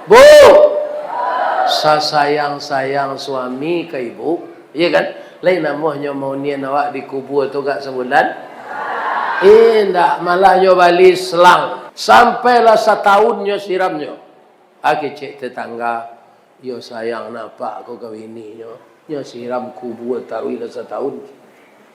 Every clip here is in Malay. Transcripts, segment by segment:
Bu, sayang suami ke ibu, iya kan? Lain namanya mau nian awak dikubur tu gak sebulan? Indah, malah nyo balik selang. Sampailah setahunnya siramnya. Aki cek tetangga, yo sayang napa aku kawini nyo siram kubur tahu lah setahun.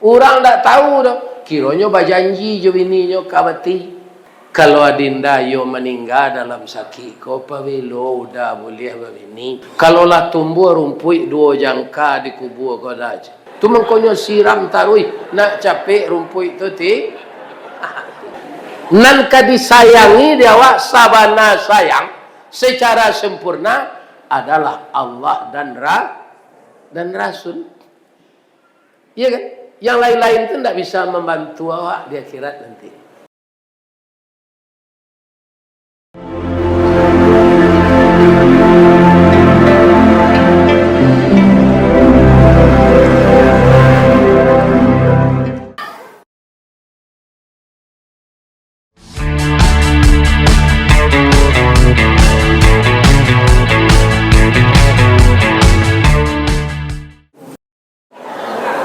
Orang tak tahu dah. Kiranya berjanji je bini nyo kabati. Kalau adinda yo meninggal dalam sakit, kau pavelo udah boleh begini. Kalau lah tumbuh rumput 2 jangka di kubur kau dah aja. Tu mengkonyo siram tarui nak capek rumput itu ti. Nan disayangi dia awak sabana sayang secara sempurna adalah Allah dan Rasul. Iya kan? Yang lain-lain itu tidak bisa membantu awak di akhirat nanti.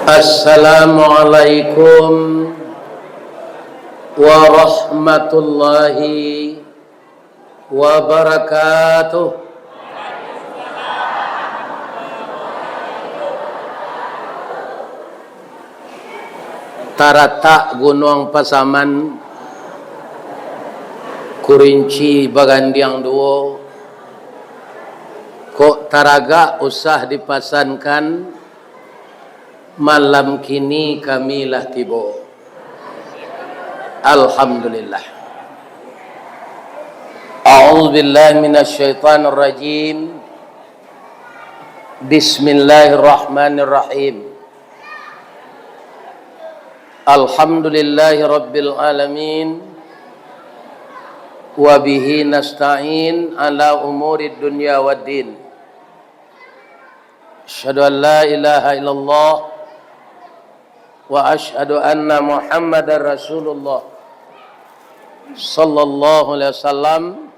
Assalamualaikum warahmatullahi wabarakatuh. Taratak Gunung Pasaman Kurinci Bagandiang Duo kok taraga usah dipasankan malam kini kamilah tibo. Alhamdulillah. A'udzu billahi minasyaitonir rajim. Bismillahirrahmanirrahim. Alhamdulillahi rabbil alamin. Wa bihi nasta'in ala umurid dunya waddin. Asyhadu an la ilaha illallah wa asyhadu anna Muhammadar Rasulullah sallallahu alaihi wasallam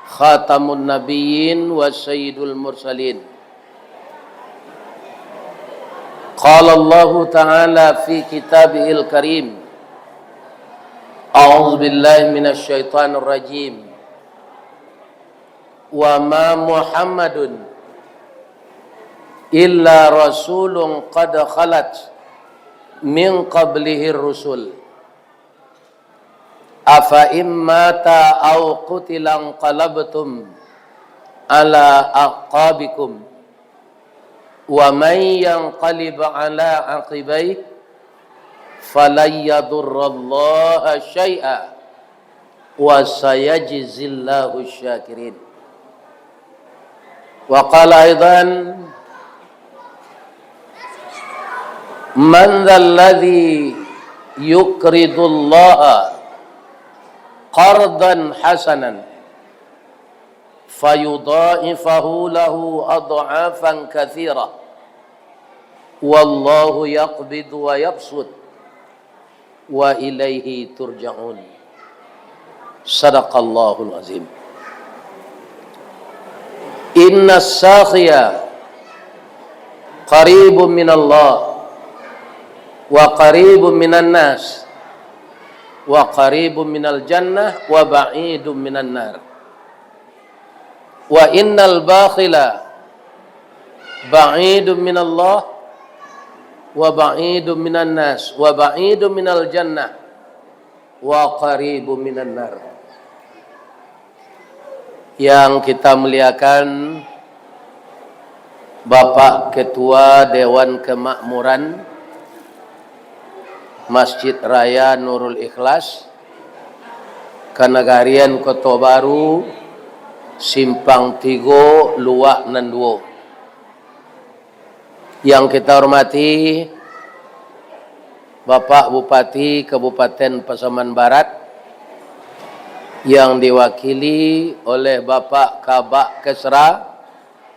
khatamun nabiyyin wa sayyidul mursalin. Qala Allah ta'ala fi kitabihil karim. A'udzu billahi minasy syaithanir rajim. Wa ma Muhammadun illa rasulun qad khalat min qablihi rusul afa immata aw qutilan qalabtum ala aqabikum wa man yanqalib ala aqibai falan yadurrallaha syai'a wa sayajzillahu syakirin. Wa qala aidan man dzalladzi yuqridullaha qardan hasanan fayudha'ifahu lahu adha'afan katsira wallahu yaqbidu wa yabsut wa ilaihi turja'un. Sadaqallahul azim. Inna as-sakhiya qaribun minallah wa qaribun minan nas wa qaribun minal jannah wa ba'idun minan nar wa innal bakhila ba'idun minallah wa ba'idun minan nas wa ba'idun minal jannah wa qaribun minan nar. Yang kita muliakan Bapak Ketua Dewan Kemakmuran Masjid Raya Nurul Ikhlas Kanagarian Kota Baru Simpang Tigo Luak Nanduo. Yang kita hormati Bapak Bupati Kabupaten Pasaman Barat yang diwakili oleh Bapak Kabak Kesra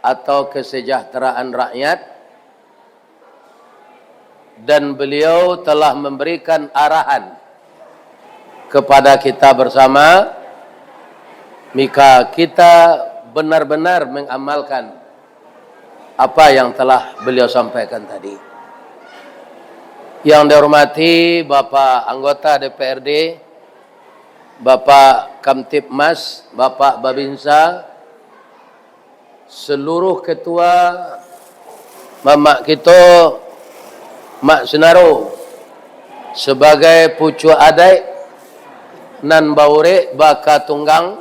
atau Kesejahteraan Rakyat, dan beliau telah memberikan arahan kepada kita bersama, maka kita benar-benar mengamalkan apa yang telah beliau sampaikan tadi. Yang dihormati Bapak anggota DPRD, Bapak Kamtibmas, Bapak Babinsa, seluruh ketua mamak kita Mak Senaro sebagai pucu adai nan baure baka tunggang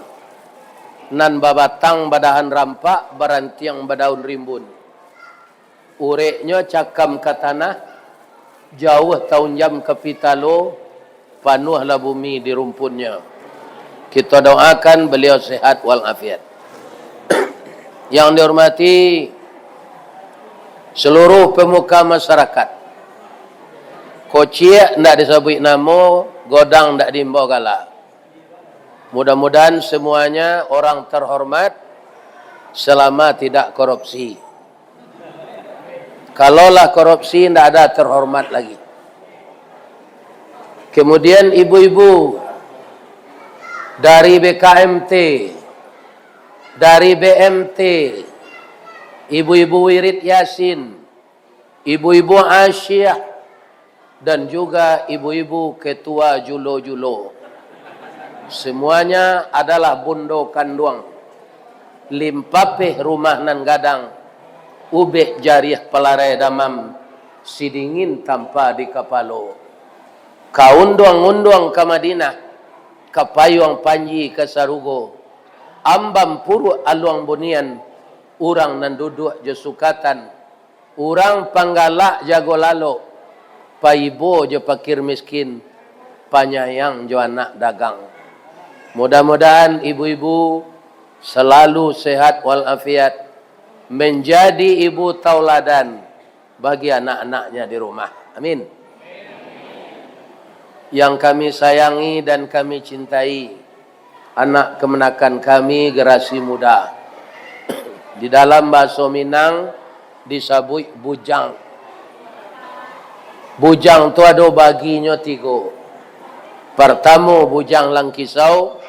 nan babatang badahan rampak barantiang badaun rimbun. Ureknya cakam ke tanah, jauh tahun jam ke pitalo, panuhlah bumi di rumpunnya. Kita doakan beliau sehat walafiat. Yang dihormati seluruh pemuka masyarakat. Kocik ndak disebut nama, godang ndak diimbau galak. Mudah-mudahan semuanya orang terhormat selama tidak korupsi. Kalaulah korupsi tidak ada terhormat lagi. Kemudian ibu-ibu dari BKMT, dari BMT, ibu-ibu Wirid Yasin, ibu-ibu Asyah, dan juga ibu-ibu ketua julo-julo. Semuanya adalah bundo kanduang. Limpapeh rumah nan gadang. Ubek jariah pelarai damam. Sidingin tanpa di kapalo. Kaunduang-unduang ke Madinah. Kapayuang panji ke Sarugo. Ambam puru aluang bunian. Urang nan duduk jesukatan. Urang panggalak jago lalo. Paibo je pakir miskin. Panyayang jo anak dagang. Mudah-mudahan ibu-ibu selalu sehat walafiat, menjadi ibu tauladan bagi anak-anaknya di rumah. Amin. Yang kami sayangi dan kami cintai, anak kemenakan kami generasi muda. Di dalam bahasa Minang disebut bujang. Bujang tu ada baginya 3. Pertama bujang langkisau,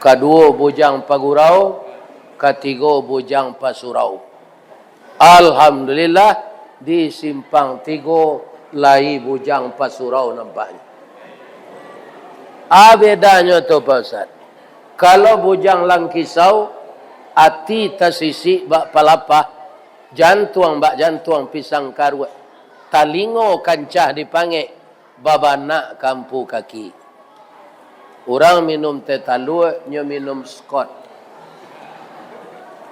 kedua bujang pagurau, ketiga bujang pasurau. Alhamdulillah di simpang 3 lai bujang pasurau nampaknya. Bedanya tu Pak Ustaz. Kalau bujang langkisau, ati tasisi bak palapah, jantuang bak jantuang pisang karut, talingo kancah dipanggil, babana kampu kaki. Orang minum teh talua, nyo minum Scott.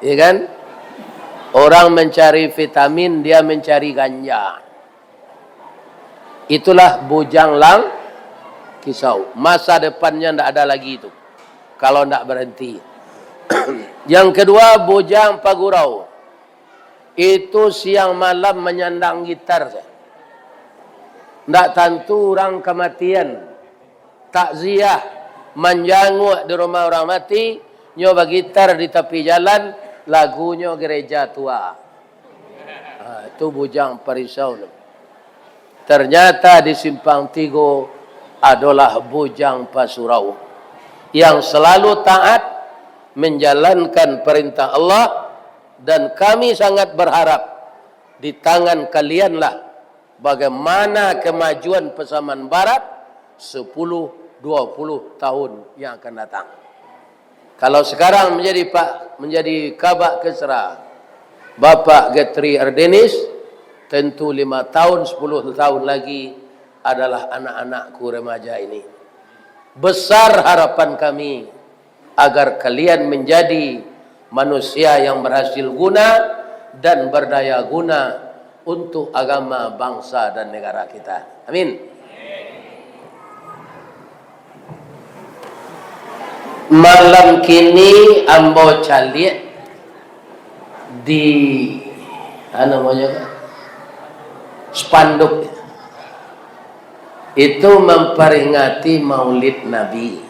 Ya kan? Orang mencari vitamin, dia mencari ganja. Itulah bujang lang kisau. Masa depannya ndak ada lagi itu. Kalau ndak berhenti. Yang kedua bujang pagurau. Itu siang malam menyandang gitar. Ndak tentu orang kematian. Takziah, menjanguk di rumah orang mati, nyoba gitar di tepi jalan, lagunya gereja tua. Itu bujang parisau. Ternyata di simpang 3 adalah bujang pasurau. Yang selalu taat, menjalankan perintah Allah, dan kami sangat berharap di tangan kalianlah bagaimana kemajuan pesaman barat 10-20 tahun yang akan datang. Kalau sekarang menjadi Kabak Kesra Bapak Getri Ardenis, tentu 5 tahun, 10 tahun lagi adalah anak-anakku remaja ini. Besar harapan kami agar kalian menjadi manusia yang berhasil guna dan berdaya guna untuk agama, bangsa dan negara kita. Amin. Malam kini ambo caliak di spanduk itu memperingati Maulid Nabi.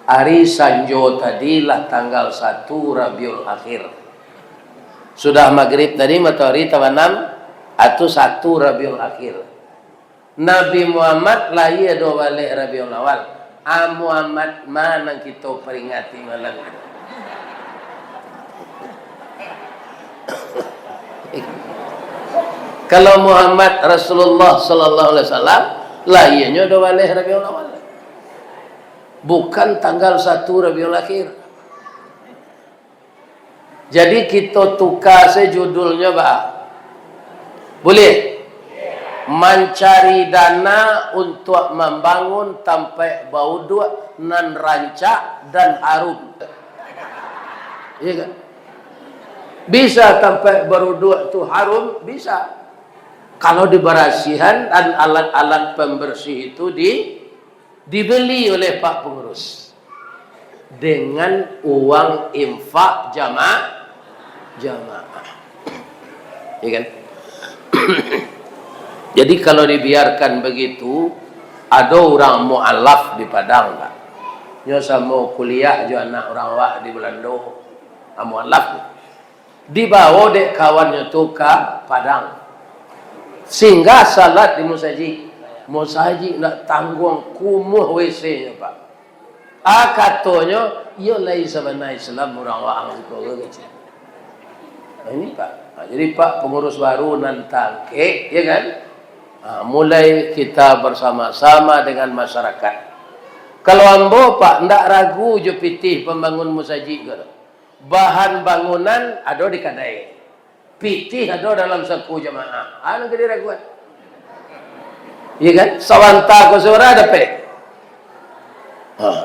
Hari Sanjo tadilah tanggal 1 Rabiul Akhir. Sudah maghrib tadi matahari tawanam atau 1 Rabiul Akhir. Nabi Muhammad lahir 2 balik Rabiul Awal. Muhammad mana kita peringati malam itu. Kalau Muhammad Rasulullah sallallahu alaihi wasallam lahirnya 12 Rabiul Awal. Bukan tanggal 1 Rabiul Akhir. Jadi kita tukar sejudulnya, Pak. Boleh? Mencari dana untuk membangun tempat bauduk nan rancak dan harum. Iya kan? Bisa tempat bauduk itu harum, bisa. Kalau diberasihan dan alat-alat pembersih itu dibeli oleh Pak Pengurus dengan uang infak jamaah. Ya kan? Jadi kalau dibiarkan begitu, ada orang mu'alaf di Padang, Pak. Nyo sama kuliah jo anak orang wak di Belanda, mu'alaf. Dibawa dek kawannya tu ke Padang. Sehingga salat di Musaji nak tanggung kumuh WC-nya, Pak. Katanya, ia laisa mana Islam orang wak gitu. Ini Pak. Jadi Pak pengurus baru nantang ya kan? Mulai kita bersama-sama dengan masyarakat. Kalau ambo Pak ndak ragu jo pitih pembangun musaji gitu. Bahan bangunan ada di kadai. Pitih ada dalam saku jamaah. Anu gede raguan. Iya kan? Sawanta ko sura ada pe.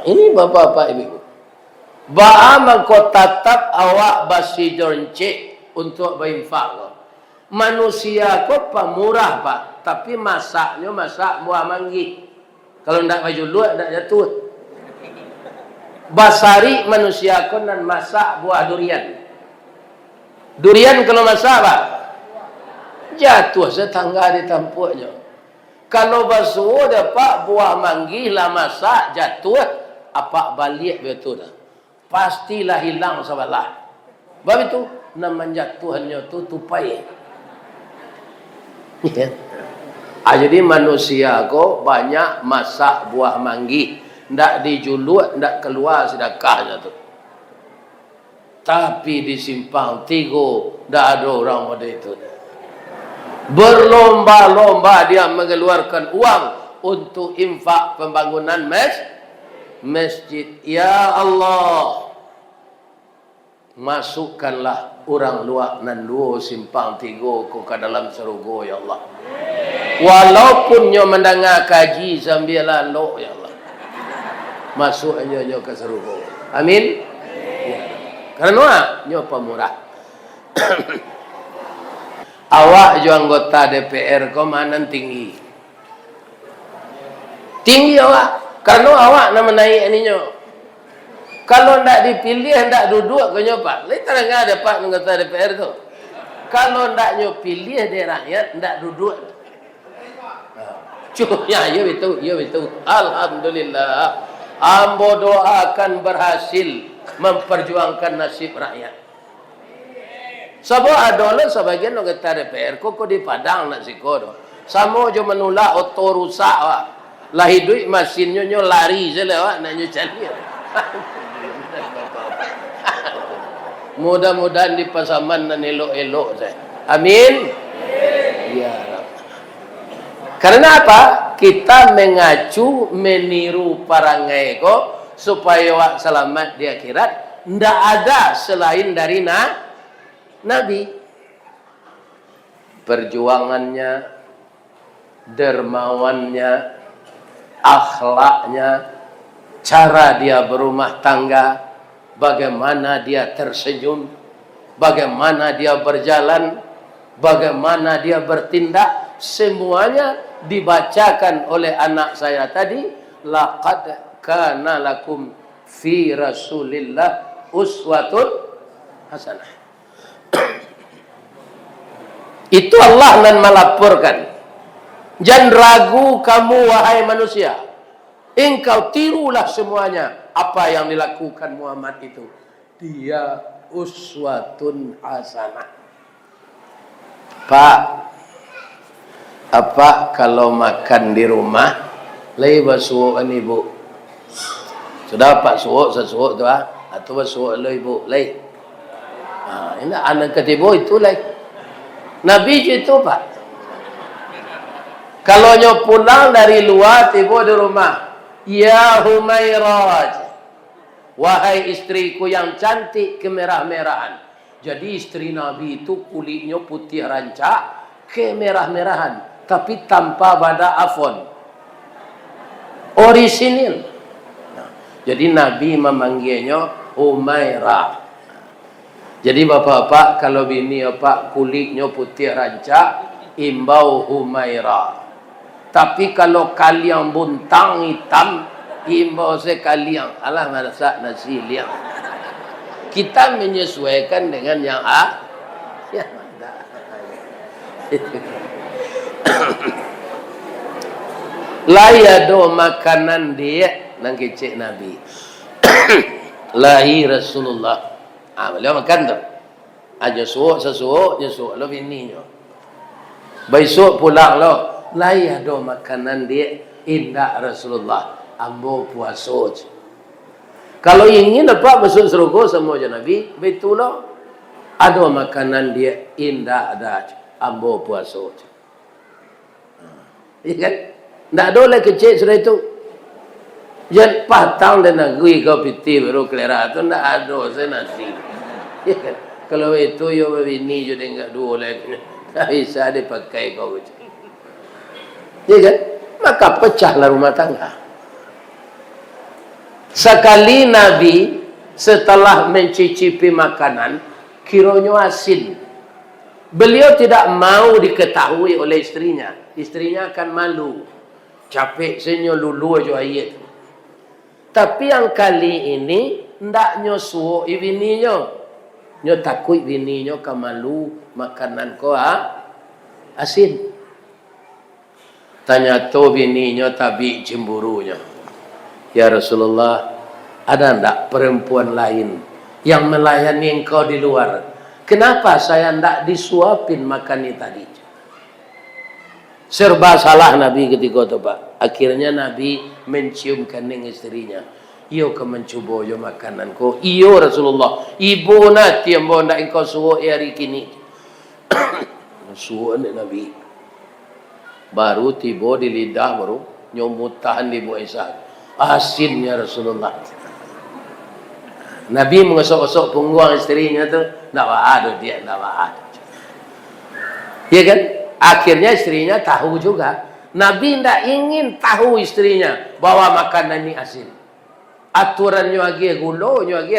Ini Bapak-bapak Ibu. Ba'a mangko tatap awak basi jornce untuk berinfak. Manusia kok pemurah, Pak. Tapi masaknya masak buah manggi. Kalau ndak baju luar ndak jatuh. Basari manusia kon dan masak buah durian. Durian kalau masak, Pak, jatuh setangga di tampuknya. Kalau basuh dapat buah manggi lah masak jatuh, apa balik betul dah. Pastilah hilang sabalah. Sebab itu nama jatuhannya tu tupai. Jadi manusia kok banyak masak buah manggi, ndak dijuluk, ndak keluar sedekahnya tu. Tapi di simpang tiga ndak ada orang model itu. Berlomba-lomba dia mengeluarkan uang untuk infak pembangunan masjid. Ya Allah, masukkanlah orang luar nan dua simpang tiga ke dalam surga ya Allah. Walaupun nyo mendengar kaji sambil lalu ya Allah, masuk aja nyo ke surga. Amin. Ya. Karena nyo pemurah. Awak jo anggota DPR komandan tinggi. Tinggi awak. Karena awak nama naik ininya. Kalau ndak dipilih, ndak duduk ke nyopak. Lain tak ada Pak anggota DPR tu. Kalau ndak nyo pilih di rakyat, ndak duduk. Ya betul. Alhamdulillah. Ambo doakan berhasil memperjuangkan nasib rakyat. Sebab adalah sebagian anggota DPR kok di Padang nak sikodo. Samo jo menolak auto rusak wak. Lah hidup mesinnya nyo lari je lah wak nak nyo cari. Mudah-mudahan di pasaman nan elok-elok saya. Amin. Ya Rabb. Karena apa? Kita mengacu meniru parangai ko supaya wak selamat di akhirat. Ndak ada selain dari Nabi. Perjuangannya, dermawannya, akhlaknya, cara dia berumah tangga, bagaimana dia tersenyum, bagaimana dia berjalan, bagaimana dia bertindak, semuanya dibacakan oleh anak saya tadi. Laqad kana lakum fi Rasulillah uswatun hasanah. Itu Allah nan melaporkan. Jangan ragu kamu wahai manusia. Engkau tirulah semuanya apa yang dilakukan Muhammad itu. Dia uswatun hasanah. Pak, apa kalau makan di rumah lay basuan ibu? Sudah Pak suuk sesuuk tu atau basuuk lo ibu lay. Ini anak ketiba itu lay. Nabi itu Pak. Kalau nyo pulang dari luar tiba di rumah, ya Humairah, wahai istriku yang cantik kemerah-merahan. Jadi istri Nabi itu kulitnya putih rancak, kemerah-merahan, tapi tanpa bada afon. Orisinil. Jadi Nabi memanggilnya Humairah. Jadi bapak-bapak kalau bini bapak kulitnya putih rancak, imbau Humairah. Tapi kalau kalian buntang hitam, imbau sekalian. Alah masak nasi liang. Kita menyesuaikan dengan yang ya ada. Layado makanan dia nang kecek Nabi. Lahi Rasulullah. Beliau makan tu. Aja suuk sesuuk, nyesuk lo bininya. Besok pulang lo. Layado makanan dia indah Rasulullah. Ambo puasa. Kalau ingin dapat masuk surga sama je Nabi, betul lo. Ada makanan dia indah ada. Ambo puasa. Ya kan? Tak ada lah kecil sudah itu. Jangan patang dan negeri kau piti baru kelera tu. Tak ada saya nasi. Ya kan? Kalau itu yo bini juga enggak dua lagi. Tak bisa dipakai kau. Ya kan? Maka pecahlah rumah tangga. Sekali Nabi setelah mencicipi makanan, kiranya asin. Beliau tidak mau diketahui oleh istrinya. Istrinya akan malu. Capek senyo lulu aja ayat. Tapi yang kali ini ndak nyo suo ibininya. Nyo takut bininya kamalu makanan ko asin. Tanya to bininya tabi cemburunya. Ya Rasulullah, ada ndak perempuan lain yang melayani engkau di luar? Kenapa saya ndak disuapin makan tadi? Serba salah Nabi ketika itu Pak. Akhirnya Nabi mencium kening istrinya. Iyo ke mencoba yo makanan ko. Iyo Rasulullah. Ibu nanti yang bawa ndak engkau suruh hari kini. Suruh Nabi. Baru tiba di lidah baru nyomutahan di Mu'isah. Asinnya Rasulullah. Nabi mengesok-esok punggung istrinya tu. Tak ada dia, tak ada. Ya kan? Akhirnya istrinya tahu juga. Nabi tidak ingin tahu istrinya bahwa makanan ini asin. Aturannya lagi gula, lagi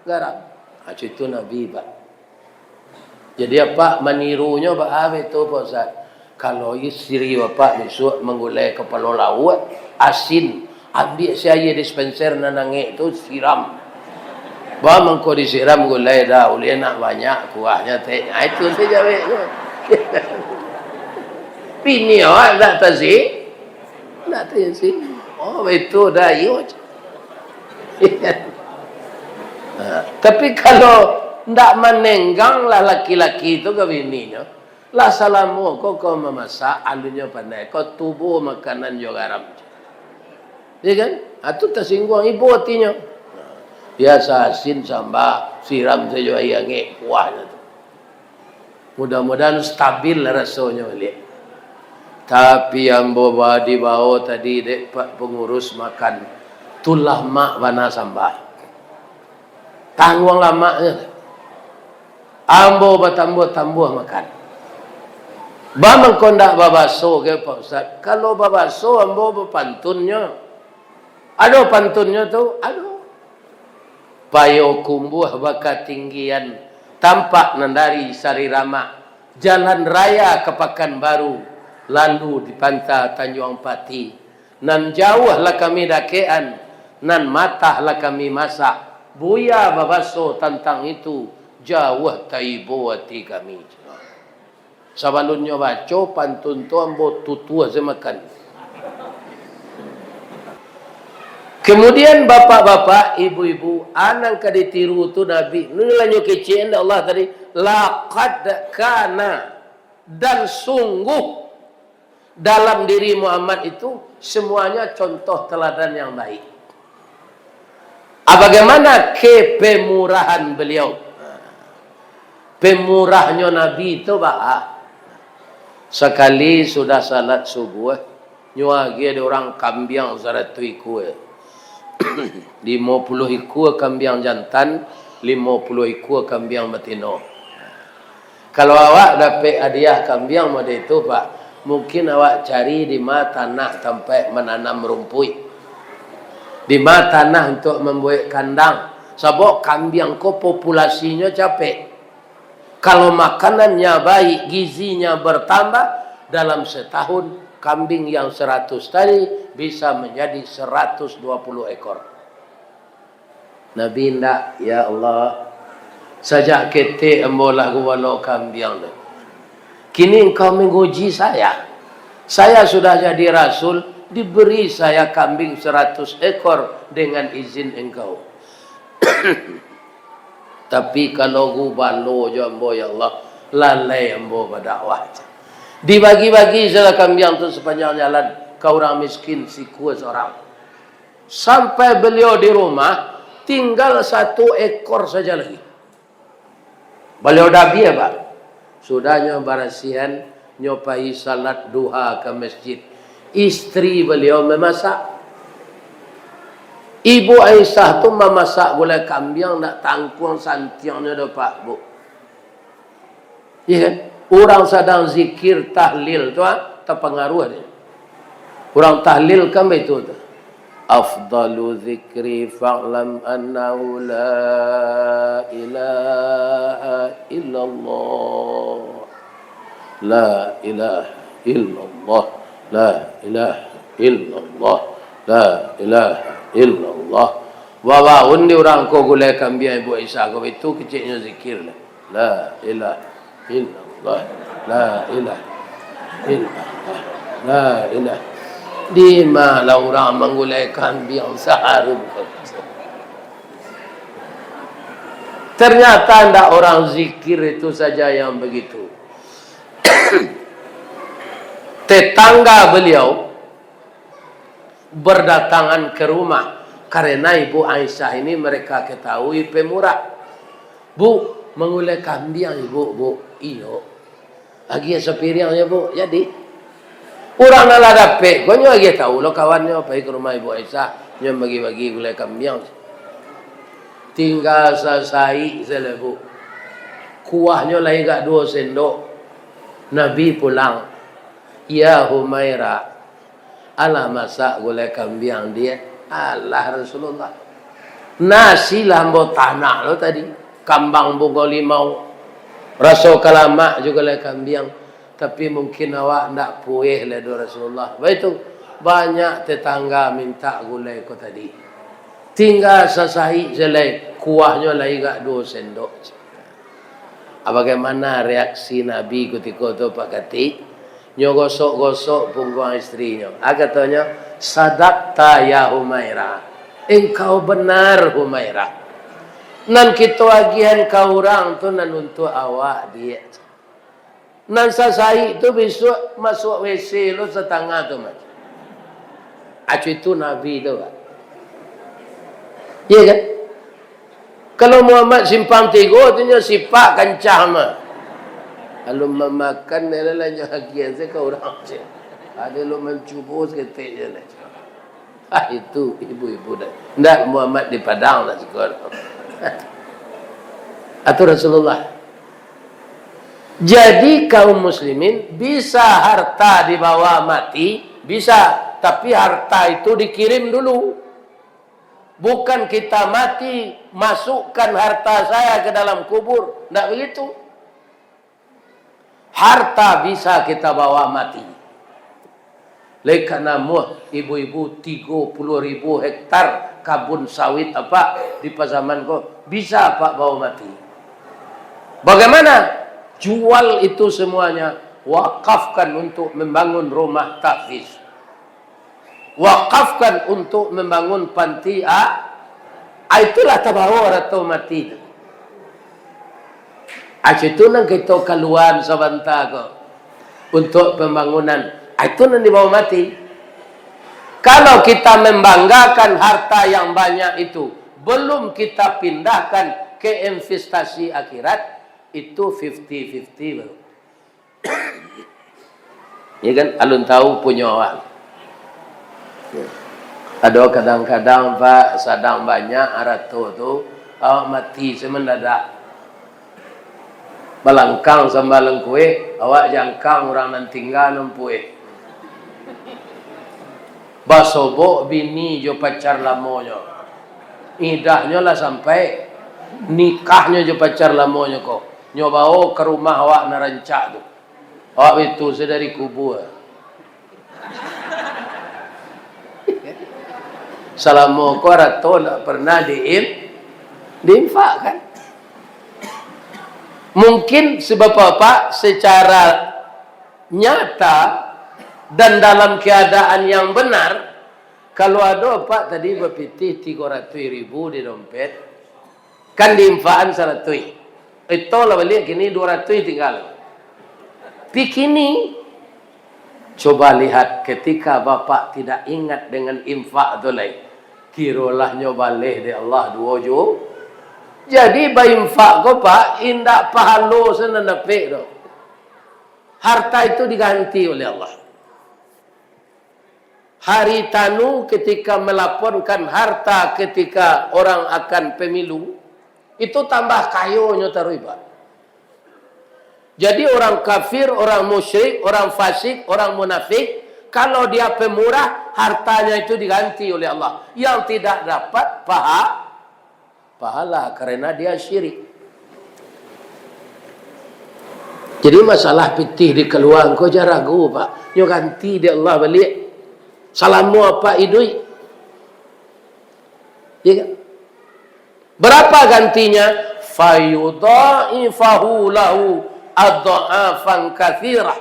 garam. Itu Nabi Pak. Jadi apa menirunya Pak itu Pak Ustaz. Kalau istri Bapak besok menggulai kepala laut asin, ambil saya dispenser nanangnya itu siram. Bawa mengko disiram gulai dah, ulih nak banyak kuahnya teh. Itu saja weh. Bini awak tak tahu tak tahu sih. Oh itu dah iyo. Tapi kalau tak menenggang lah laki-laki itu ke bininya, lah salamu kau memasak alunya pandai, kau tubuh makanan jo garam. Ya kan? Itu tersinggung ibu hatinya. Biasa asin sambal siram saja yang kuahnya. Mudah-mudahan stabil rasanya balik. Tapi yang bawa di bawah tadi dek pengurus makan tulah mak bana sambal. Tanggung lamaknya. Ambo bertambah makan. Bamang kondak babaso ke Pak Ustaz. Kalau babaso ambo berpantunnya. Ada pantunnya tu, ada. Payo kumbuh baka tinggian. Tampak nandari sarirama. Jalan raya ke Pekanbaru. Lalu di pantai Tanjung Pati. Nan jauhlah kami dakean. Nan matahlah kami masak. Buya babaso tentang itu. Jauh taibo hati kami. Sabalunnya baca pantun tu ambo tutua semakan. Kemudian bapak-bapak, ibu-ibu, anang kada tiru tu Nabi. Nulanyo kecil Allah tadi, laqad kana, dan sungguh dalam diri Muhammad itu semuanya contoh teladan yang baik. Bagaimana kepemurahan beliau? Pemurahnya Nabi itu sekali sudah salat subuh, nyuagi ada orang kambing 100 ekor. 50 ekor kambing jantan, 50 ekor kambing betina. Kalau awak dapat hadiah kambing model itu Pak, mungkin awak cari di mana tanah tempat menanam rumput. Di mana tanah untuk membuat kandang. Sebab kambing ko populasinya capek. Kalau makanannya baik, gizinya bertambah, dalam setahun kambing yang 100 tadi bisa menjadi 120 ekor. Nabi ndak, ya Allah, sajak ketik embolah gua kambing. Kini engkau menguji saya. Saya sudah jadi rasul, diberi saya kambing 100 ekor dengan izin engkau. Tapi kalau gua balo jambo ya Allah, lalai ambo berdakwah. Dibagi-bagi saja kambing itu sepanjang jalan ke orang miskin si kuat seorang. Sampai beliau di rumah tinggal 1 ekor saja lagi. Beliau dah biar Pak. Sudahnya barasian nyopai salat duha ke masjid. Istri beliau memasak. Ibu Aisyah tu memasak gulai kambing nak tangkuang santiangnya dah Pak Bu. Ya kan? Orang sedang zikir tahlil tu terpengaruh dia. Orang tahlil kan begitu tu. Afdalu zikri fa'lam annahu la ilaha illallah. La ilaha illallah. La ilaha illallah. La ilaha illallah. Wawa undi orang ko gulai kambing Ibu Aisyah ko itu kecilnya zikir lah. La ilaha illallah. La ilaha illallah. La ilaha. Di mana orang menggulai kambing seharum. Ternyata tidak orang zikir itu saja yang begitu. Tetangga beliau berdatangan ke rumah karena Ibu Aisyah ini mereka ketahui pemurah. Bu, mengulai kambing Ibu, Bu. Iyo. Lagi sepiringnya Bu, jadi orang nak dapat, kau nyo lagi tahu lo kawannya pergi ke rumah Ibu Aisyah, nyo bagi-bagi gulai kambing. Tinggal selesai selebu. Kuahnya lagi gak 2 sendok. Nabi pulang. Ya Humaira, ala masak gulai kambing dia. Allah Rasulullah. Nasi lambo tanah lo tadi. Kambang bunga limau. Rasa kalamak juga gulai kambing. Tapi mungkin awak nak puih le do Rasulullah. Begitu banyak tetangga minta gulai ko tadi. Tinggal sesai selai kuahnya lagi gak 2 sendok. Bagaimana reaksi Nabi ketika itu Pak Kati? Nyo gosok-gosok punggung istrinya. Katanya, sadaqta ya Humaira. Engkau benar Humaira. Nan kita agian kau orang tu nan untuk awak dia. Nan sasai itu besok masuk WC lo setengah tu mas. Acu itu Nabi tu Pak. Iya kan? Kalau Muhammad simpang 3 tu nya sipak kancah mah. Kalau memakan lalanya hakian saya kau orang je. Ada lo mencuba seketik je lah. Itu ibu-ibu dah. Ndak Muhammad di Padang lah sekarang. Atau Rasulullah. Jadi kaum muslimin bisa harta dibawa mati, bisa, tapi harta itu dikirim dulu. Bukan kita mati, masukkan harta saya ke dalam kubur. Tidak begitu. Harta bisa kita bawa mati. Lekana muh ibu-ibu 30.000 hektar kabun sawit apa di pasaman kok bisa Pak bawa mati. Bagaimana? Jual itu semuanya, wakafkan untuk membangun rumah tahfiz. Wakafkan untuk membangun panti itulah tabawar atau mati. Itu nang kita keluar sebentar kok untuk pembangunan. Itu nang dibawa mati. Kalau kita membanggakan harta yang banyak itu, belum kita pindahkan ke investasi akhirat, itu 50-50 baru. Ya kan, alun tahu punya awal. Ada kadang-kadang Pak sadang banyak arato tu awak mati semendadak. Balangkang sambalang kue, awak jangkang orang nan tinggal nempue. Basobok bini jo pacar lamonyo. Idahnya lah sampai nikahnya jo pacar lamonyo kok. Nyobao ke rumah awak narancak tu. Awak itu sedari kubur. Salamu ko rato tak pernah diinfakkan. Mungkin sebab apa? Secara nyata dan dalam keadaan yang benar, kalau ada Pak tadi berpitih 300.000 di dompet, kan diinfakan 100. Itu lah balik kini 200 tinggal. Pikini coba lihat ketika Bapak tidak ingat dengan infak tu lain. Kirolah nyobaleh di Allah 2 jo. Jadi infak ko Pak indak pahalo senenepek tu. Harta itu diganti oleh Allah. Hari tanu ketika melaporkan harta ketika orang akan pemilu, itu tambah kayonya taruh. Jadi orang kafir, orang musyrik, orang fasik, orang munafik, kalau dia pemurah, hartanya itu diganti oleh Allah. Yang tidak dapat pahala karena dia syirik. Jadi masalah pitih di keluar, kau jangan ragu Pak. Nyo ganti dia Allah balik. Salamu apa idui? Ya kan? Berapa gantinya? Fayudha'ifahu lahu adha'afan katsirah.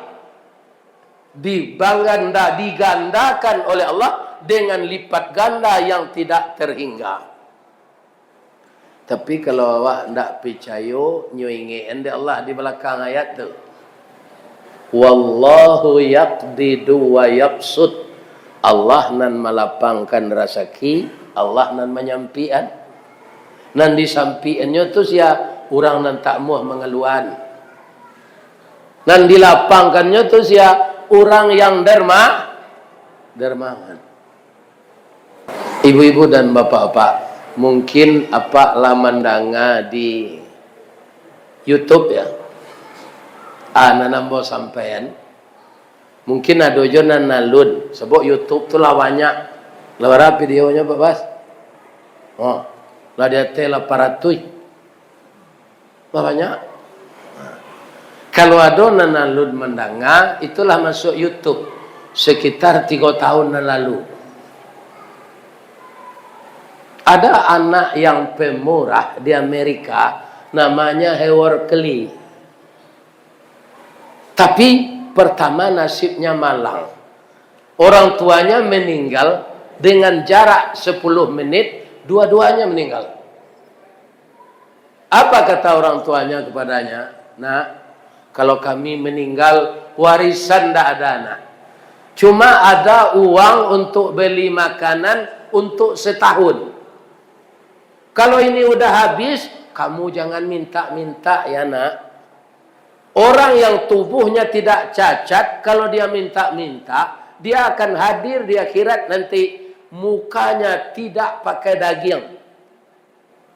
Digandakan oleh Allah dengan lipat ganda yang tidak terhingga. Tapi kalau awak tidak percaya, nyuingin di Allah di belakang ayat tu. Wallahu yaqdidu wa yaqsud. Allah nan melapangkan rezeki, Allah nan menyampian. Nan disampiannya tu sia orang nan tak muh mengeluhan. Nan dilapangkannya tu sia orang yang dermawan. Ibu-ibu dan bapak-bapak, mungkin apa lamandanga di YouTube ya. Nanambo sampean. Mungkin ada jonan nalun sebab YouTube tu lah banyak. Lah berapa videonya Pak Bas? Oh, lah dia teh 800. Lah banyak. Kalau ada nalun mendanga, itulah masuk YouTube sekitar 3 tahun yang lalu. Ada anak yang pemurah di Amerika namanya Howard Kelly. Tapi pertama nasibnya malang. Orang tuanya meninggal dengan jarak 10 menit, dua-duanya meninggal. Apa kata orang tuanya kepadanya? Nah, kalau kami meninggal, warisan tidak ada anak. Cuma ada uang untuk beli makanan untuk setahun. Kalau ini udah habis, kamu jangan minta-minta ya nak. Orang yang tubuhnya tidak cacat, kalau dia minta-minta, dia akan hadir di akhirat nanti. Mukanya tidak pakai daging.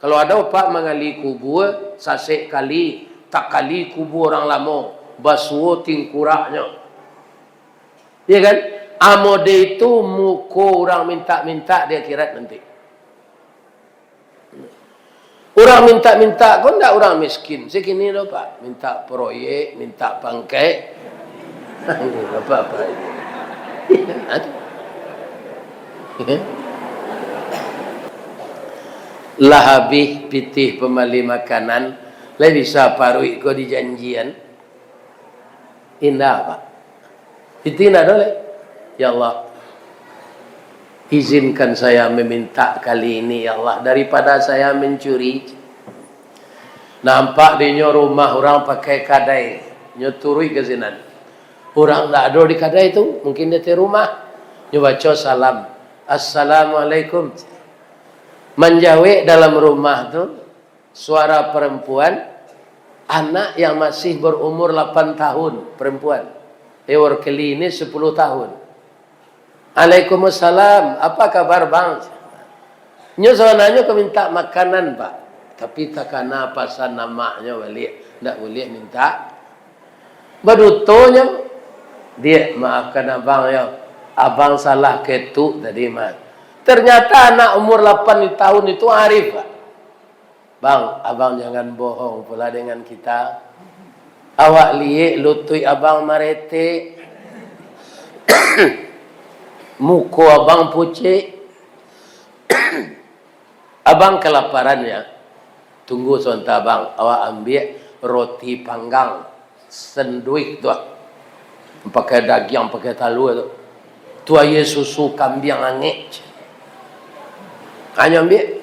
Kalau ada Pak mengali kubur, sasek kali, tak kali kubur orang lama, basuh tingkuraknya. Ya kan? Amode itu muka orang minta-minta di akhirat nanti. Orang minta-minta kok enggak orang miskin. Segini loh Pak. Minta proyek, minta pangkai. Apa-apa ini. Lah habis pitih pemali makanan. Lah bisa parui kau di janjian. Indah Pak. Pitih nak boleh. Ya Allah. Izinkan saya meminta kali ini ya Allah. Daripada saya mencuri. Nampak di rumah orang pakai kadai. Nyoturui ke sini. Orang tak ada di kadai itu. Mungkin dia di rumah. Nyobaca salam. Assalamualaikum. Menjawab dalam rumah tu. Suara perempuan. Anak yang masih berumur 8 tahun, perempuan. Warkeli ini 10 tahun. Waalaikumsalam, apa kabar bang? Nyo sebenarnya kau minta makanan pak. Tapi tak kena pasan namanya balik. Tak boleh minta. Berutuhnya. Dia maafkan abang ya. Abang salah ketuk tadi mas. Ternyata anak umur 8 tahun itu arif pak. Bang, abang jangan bohong pula dengan kita. Awak lihat lutui abang marete. Muka abang pucik. Abang kelaparan ya. Tunggu sebentar abang. Awak ambil roti panggang. Senduik tu. Pakai daging, pakai talu tu. Tu air susu kambing angin. Hanya ambil.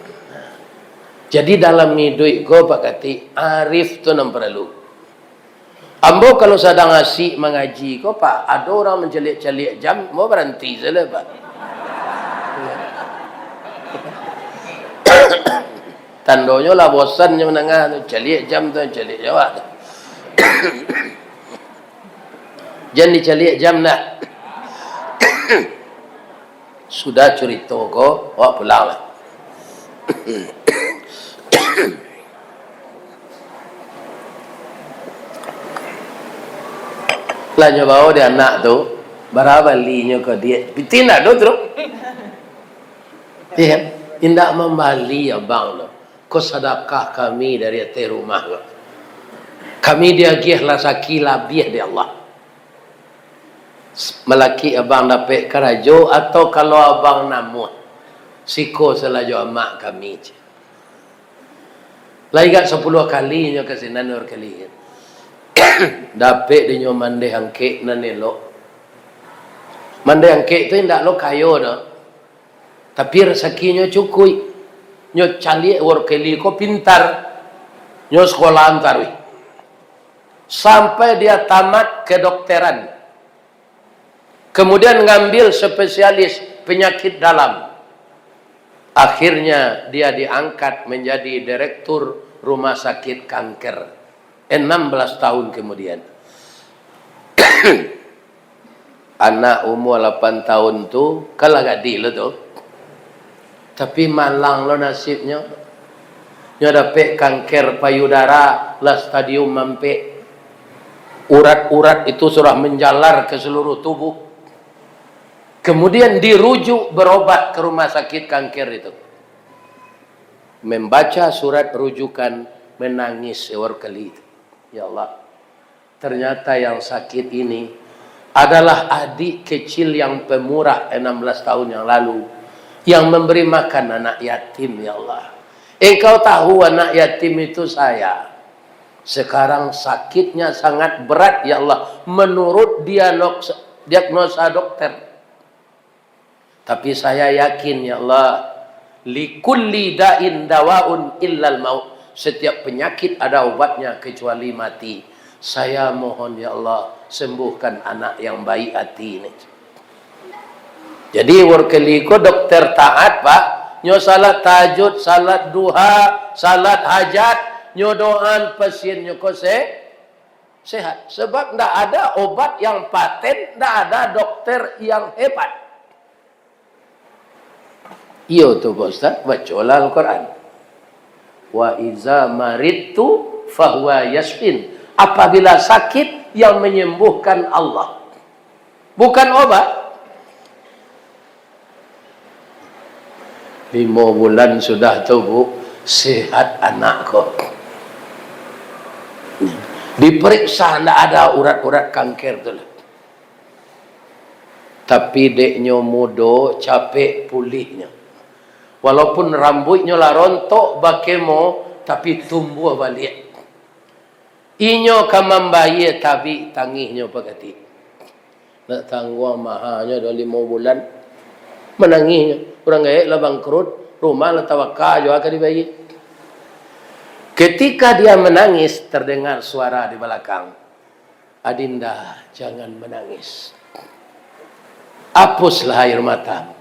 Jadi dalam hidup kau pak kati arif tu nam perlu. Ambo kalau sedang asyik mengaji kau pak ada orang mencelik-celik jam mau berhenti saja pak. Tandanya lah bosannya menengah tu celik jam tu celik jawab. Jangan dicelik jam nak. Sudah cerita kau, awak pulang lah. Lah nyoba dia anak tu berapa linya ke dia pitina tu terus iya indak membali abang lo ko sedekah kami dari atas rumah lo kami dia gihlah sakila biah di Allah melaki abang dapat kerajo atau kalau abang namun siko selajo amak kami lagi kat 10 kalinya kesinan nur kali dapat dia nyo mandai angke nan elok. Mandai angke tu ndak lo kayo dah. Tapi rezekinya cukui. Nyo cali workeli ko pintar. Nyo sekolah antar wi. Sampai dia tamat kedokteran. Kemudian ngambil spesialis penyakit dalam. Akhirnya dia diangkat menjadi direktur rumah sakit kanker. 16 tahun kemudian. Anak umur 8 tahun tu kalah gadil lo tu. Tapi malang lo nasibnya. Nyo dapat kanker payudara lah stadium mampe. Urat-urat itu sudah menjalar ke seluruh tubuh. Kemudian dirujuk berobat ke rumah sakit kanker itu. Membaca surat rujukan menangis seorkali itu. Ya Allah, ternyata yang sakit ini adalah adik kecil yang pemurah 16 tahun yang lalu yang memberi makan anak yatim. Ya Allah, engkau tahu anak yatim itu saya. Sekarang sakitnya sangat berat ya Allah menurut diagnosa dokter. Tapi saya yakin ya Allah, likulli da'in dawaun illal maut. Setiap penyakit ada obatnya kecuali mati. Saya mohon ya Allah sembuhkan anak yang baik hati ini. Jadi workeli ko dokter taat pak. Nyo salat tahajud, salat duha, salat hajat, nyo doan pasien nyo ko sehat. Sebab ndak ada obat yang paten, ndak ada dokter yang hebat. Iyo tu Pak Ustaz, bacalah Al-Quran. Wa iza maridtu fahuwa yashfin. Apabila sakit yang menyembuhkan Allah. Bukan obat. 5 bulan sudah tu bu, sehat anak kok. Diperiksa tidak ada urat-urat kanker tu. Tapi deknya muda, capek pulihnya. Walaupun rambutnya lah rontok bakemo, tapi tumbuh balik. Inyo kamambaye tapi tangihnya pagati. Nak tangguh mahanya 5 bulan. Menangisnya. Kurang gaya lah bangkrut. Rumah lah tawakal juga akan dibayi. Ketika dia menangis, terdengar suara di belakang. Adinda, jangan menangis. Hapuslah air matamu.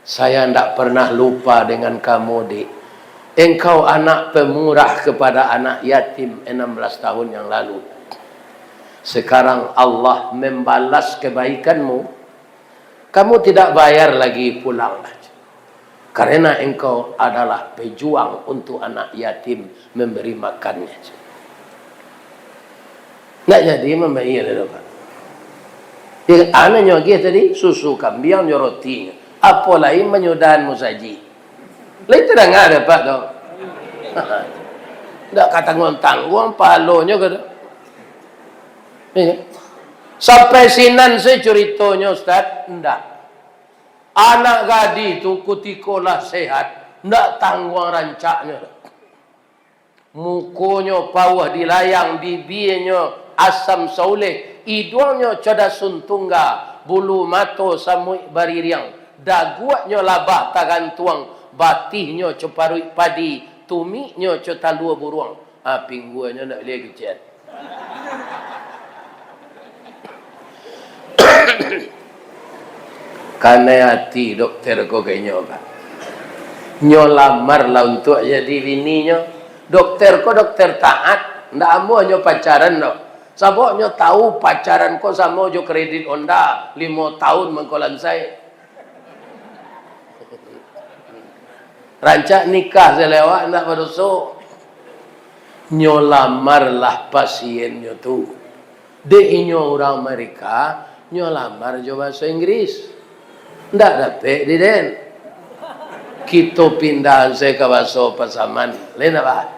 Saya tidak pernah lupa dengan kamu, Dik. Engkau anak pemurah kepada anak yatim 16 tahun yang lalu. Sekarang Allah membalas kebaikanmu. Kamu tidak bayar lagi pulang. Karena engkau adalah pejuang untuk anak yatim memberi makannya. Nggak jadi membayar itu Pak. Anaknya dia tadi susu kambing rotinya. Apa lain menyudahan musaji. Lain tidak ada Pak tau. Tidak kata tanggung palonya kada. Sampai sinan saya ceritanya Ustaz, tidak. Anak gadi itu kutikolah sehat, tidak tanggung rancaknya. Mukonya pawah dilayang, bibirnya asam sauleh, hidungnya cadas suntungga, bulu mato samui baririang, daguaknya labah tagantuang, batihnya ceparui padi, tuminya cetalua buruang. Pingguannya nak boleh kecil. Karena hati dokter kau kayaknya Pak. Nyo lamar lah untuk jadi bininya. Dokter kau dokter taat. Ndak amu nyo pacaran no. Sabok nyo tahu pacaran kau sama jo kredit Honda 5 tahun mengkolan saya. Rancak nikah selewat ndak berdosa. Nyo lamar lah pasiennya tu. Dek nyo orang Amerika, nyo lamar jo bahasa Inggris. Ndak dapat di den. Kita pindah saya ke bahasa pasaman. Lain apa?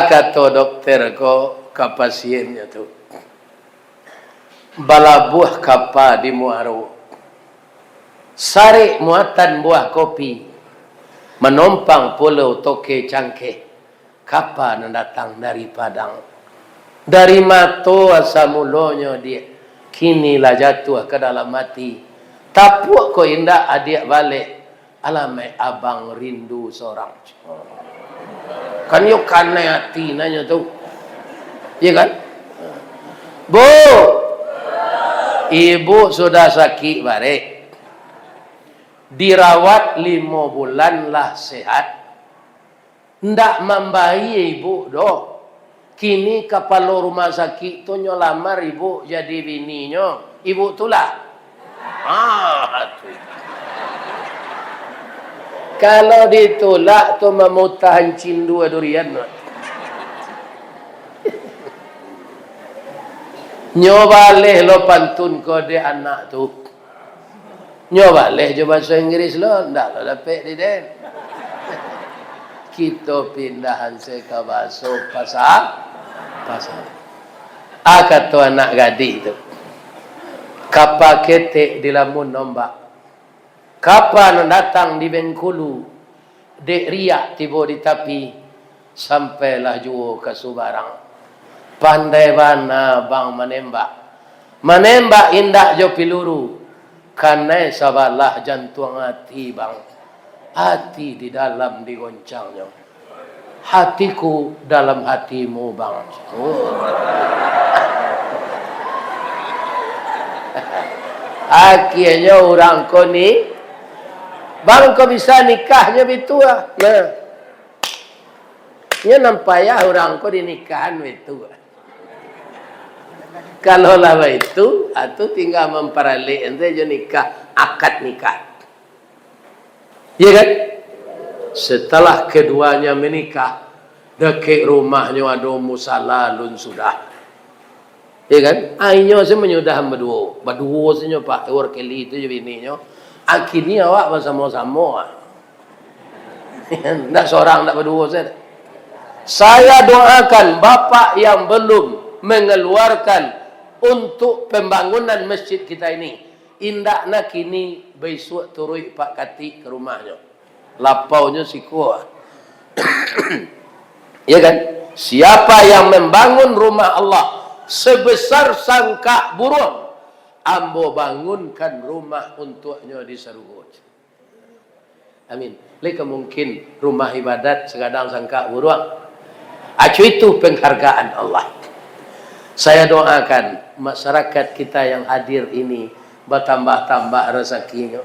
Kata dokter ko ke pasiennya tu. Balabuah kapa di muaro. Sari muatan buah kopi. Menompang pulau toke cangkeh. Kapa datang dari Padang. Dari mato asal mulanya dia. Kinilah jatuh ke dalam mati. Tapuk ko indah adik balik. Alamai abang rindu seorang. Kan yuk kanai hati nanya tu. Ya kan? Bu. Ibu sudah sakit balik. Dirawat 5 bulan lah sehat. Ndak membayi ibu doh. Kini kepala rumah sakit tu nyolamar ibu jadi bininya. Ibu tulah. Kalau ditolak tu memutahan cindu durian. Nyobaleh lo pantun ko dia anak tu. Nyobaleh je bahasa Inggris lo. Ndak lo dapat di den. Kita pindahan saya ke bahasa pasal. Kata anak gadis tu. Kapa ketek di lamun nombak. Kapa datang di Bengkulu. Dek riak tiba di tapi. Sampailah jua ke Subarang. Pandai bana bang menembak. Menembak indak jo piluru. Karena sabalah jantung hati bang. Hati di dalam digoncangnya. Hatiku dalam hatimu bang. Akhirnya orang ko ni bang ko bisa nikahnya betul ah. Nah. Nya nampak ya orang ko dinikahan betul. Kalau lah itu atau tinggal memperalik ente je nikah akad nikah. Ya kan? Setelah keduanya menikah, dekat rumahnya ada musala lun sudah. Ya kan? Akhirnya saya menyudah berdua. Berdua saja Pak. Warkeli itu je bininya. Akhirnya awak bersama-sama. Tak seorang, tak berdua saja. Saya doakan bapak yang belum mengeluarkan untuk pembangunan masjid kita ini. Indakna kini besok turui Pak Kati ke rumahnya. Lapaunya si kuat. Ya kan? Siapa yang membangun rumah Allah sebesar sangka burung, ambo bangunkan rumah untuknya di Sarugot. Amin. Leka mungkin rumah ibadat sekadang sangka burung. Acu itu penghargaan Allah. Saya doakan masyarakat kita yang hadir ini bertambah-tambah rezekinya.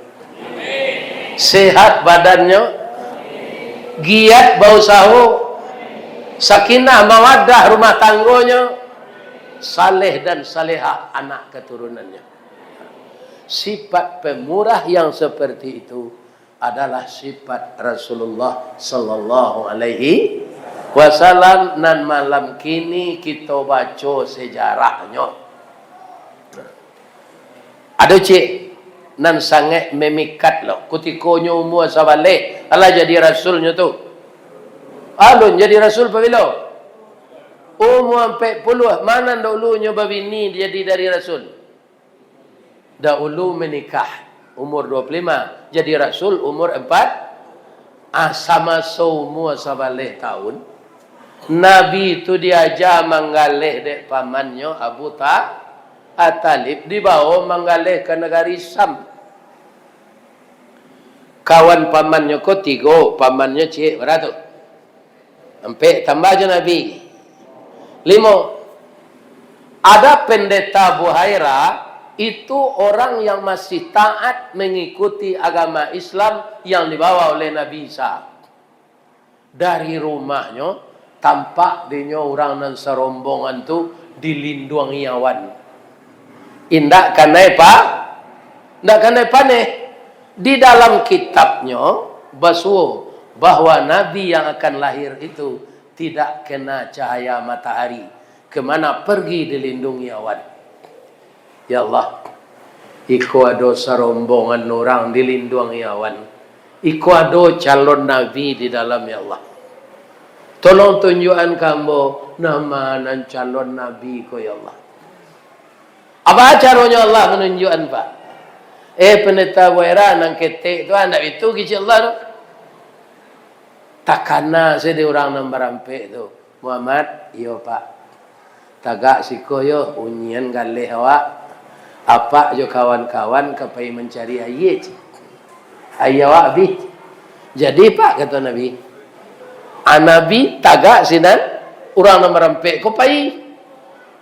Sehat badannya, giat bau sahu, sakinah mawaddah rumah tanggonya, saleh dan salehah anak keturunannya. Sifat pemurah yang seperti itu adalah sifat Rasulullah sallallahu alaihi wasallam. Dan malam kini kita baca sejarahnya. Ada cik nan sangat memikat lah. Kutikonyo umur sabalik Allah jadi rasulnya tu. Alun jadi rasul pabila? Umur 40. Mana dahulunya babini jadi dari rasul? Dahulu menikah umur 25. Jadi rasul umur 4. Sama seumur sabalik tahun. Nabi itu diajar menggalih dek pamannya Abu Talib dibawa menggalih ke negari Sam. Kawan pamannya ko 3, pamannya cik berapa tu? Sampai tambah je Nabi 5. Ada pendeta Buhaira, itu orang yang masih taat mengikuti agama Islam yang dibawa oleh Nabi Isa. Dari rumahnya tampak dia orang nan serombongan tu dilindungi awan. Indak kanai pa? Ndak kanai paneh. Di dalam kitabnya basuh bahwa Nabi yang akan lahir itu tidak kena cahaya matahari. Kemana pergi dilindungi awan. Ya Allah, iku ada serombongan orang dilindungi awan. Iku ada calon Nabi di dalam, ya Allah. Tolong tunjukkan kamu nama dan calon Nabi ko, ya Allah. Apa caranya Allah menunjukkan, Pak? Pendeta Buhaira nang ketek tu anak itu kecil Allah tu. Takana saya di orang nang berampek tu. Muhammad, yo Pak. Tagak siko yo unyian galih awak. Apa jo kawan-kawan kapai mencari ayat. Ayawak bi. Jadi Pak kata Nabi. Nabi tagak sinan orang nang berampek ko pai.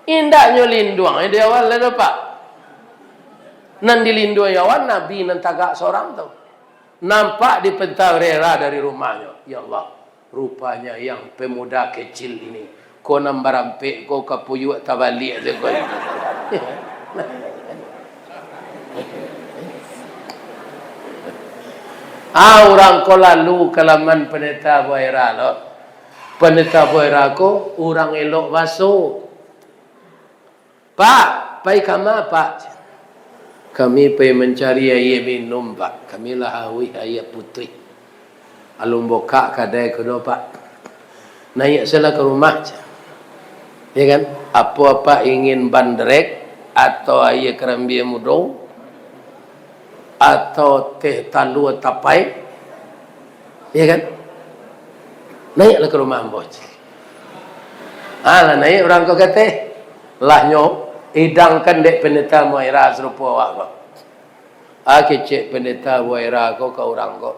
Indaknya lindung dia awal lah Pak. Nan dilindungi awan Nabi nan tagak seorang tu. Nampak di pentawrera dari rumahnya. Ya Allah, rupanya yang pemuda kecil ini. Kau nam barampek, kau kapuyuk tabalik je kau. Orang kau lalu kalaman pendeta Buhaira lo. Pendeta Buhaira ko orang elok masuk. Pak, pai kama Pak. Kami pergi mencari air minum Pak. Kami lah hawi air putih. Alung boka kadai kedua Pak. Naik salah ke rumah. Ya kan? Apa-apa ingin bandrek atau air kerambi mudong atau teh talu tapai. Ya kan? Naiklah ke rumah bos. Lah naik orang kau kata lahnya idangkan dek pendeta Buhaira serupa awak kau. Kecik pendeta Buhaira kau ke orang kau.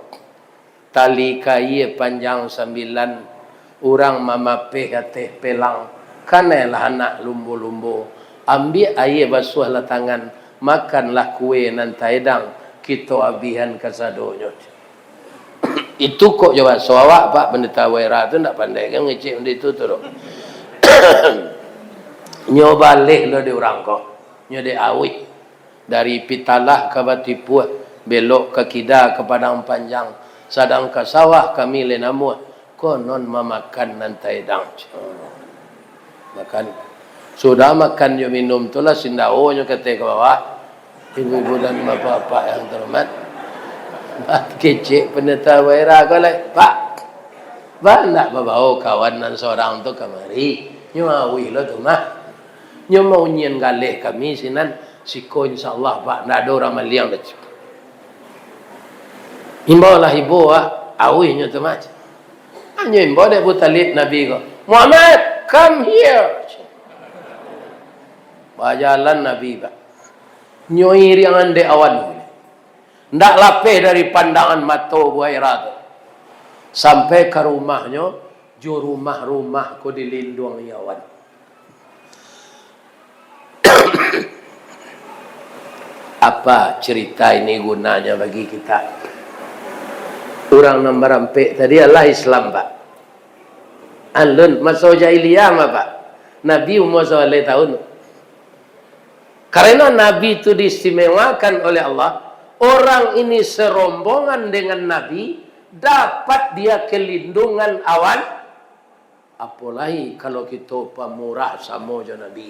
Tali kayu panjang 9. Orang mamapeh teh pelang. Kanalah anak lumbu-lumbu. Ambil air basuhlah tangan. Makanlah kue nan taedang. Kita abihan kasadonya. Itu kok jawab. So awak Pak pendeta Buhaira tu tak pandai kan ngecik benda itu tu. Nyo balik lo di orang kau. Nyo di awik. Dari Pitalah ke Batipuh. Belok ke Kida ke Padang Panjang. Sadang ke sawah kami lenamut. Konon memakan nantai dang. Makan. Sudah makan nyo minum tu lah. Sindao nyo kata ke bawah. Ibu-ibu dan bapak-bapak yang terhormat. Kecik pendeta Buhaira kau lah. Pak. Pak nak bawa kawan dan seorang tu kemari. Nyo awik lo tu mah. Nyo mau nyian galih kami sinan siko insyaallah Pak nak ada orang maliang dah. Imbaulah ibu awi nyo tu macam. Nyo imbau dek Abu Talib Nabi ko. Muhammad, come here. Bajalan Nabi Pak. Nyo iri angan dek awan. Ndak lapeh dari pandangan mata Buhaira tu. Sampai ke rumahnya, jo rumah-rumah ko dilindungi awan. Apa cerita ini gunanya bagi kita? Orang nama rampik tadi adalah Islam, Pak. Alun masa jahiliyah mah, Pak. Nabi umur 1 tahun. Karena Nabi itu diistimewakan oleh Allah. Orang ini serombongan dengan Nabi, dapat dia kelindungan awan. Apalagi kalau kita pemurah sama je Nabi.